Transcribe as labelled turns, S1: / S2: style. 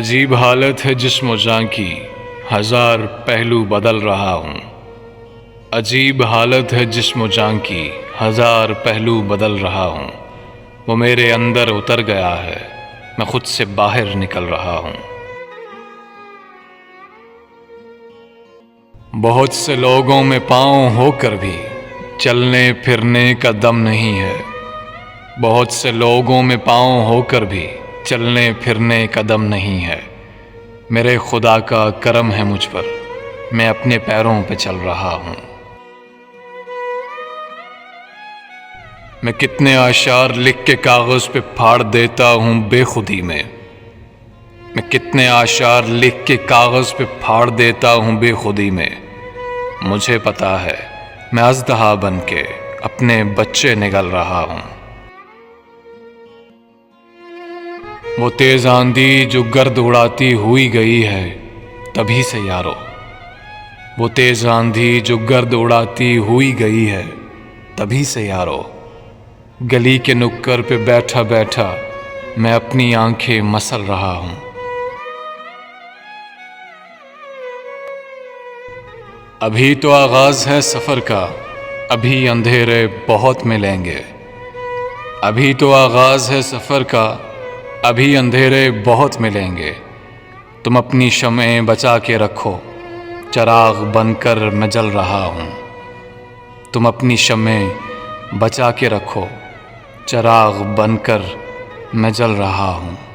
S1: عجیب حالت ہے جسم و جاں کی، ہزار پہلو بدل رہا ہوں۔ عجیب حالت ہے جسم و جاں کی، ہزار پہلو بدل رہا ہوں۔ وہ میرے اندر اتر گیا ہے، میں خود سے باہر نکل رہا ہوں۔ بہت سے لوگوں میں پاؤں ہو کر بھی چلنے پھرنے کا دم نہیں ہے۔ بہت سے لوگوں میں پاؤں ہو کر بھی چلنے پھرنے کا دم نہیں ہے۔ میرے خدا کا کرم ہے مجھ پر، میں اپنے پیروں پہ چل رہا ہوں۔ میں کتنے اشعار لکھ کے کاغذ پہ پھاڑ دیتا ہوں بے خودی میں۔ میں کتنے اشعار لکھ کے کاغذ پہ پھاڑ دیتا ہوں بے خودی میں۔ مجھے پتا ہے میں اژدہا بن کے اپنے بچے نگل رہا ہوں۔ وہ تیز آندھی جو گرد اڑاتی ہوئی گئی ہے تبھی سے یارو۔ وہ تیز آندھی جو گرد اڑاتی ہوئی گئی ہے تبھی سے یارو۔ گلی کے نکر پہ بیٹھا بیٹھا میں اپنی آنکھیں مسل رہا ہوں۔ ابھی تو آغاز ہے سفر کا، ابھی اندھیرے بہت ملیں گے۔ ابھی تو آغاز ہے سفر کا، ابھی اندھیرے بہت ملیں گے۔ تم اپنی شمعیں بچا کے رکھو، چراغ بن کر میں جل رہا ہوں۔ تم اپنی شمعیں بچا کے رکھو، چراغ بن کر میں جل رہا ہوں۔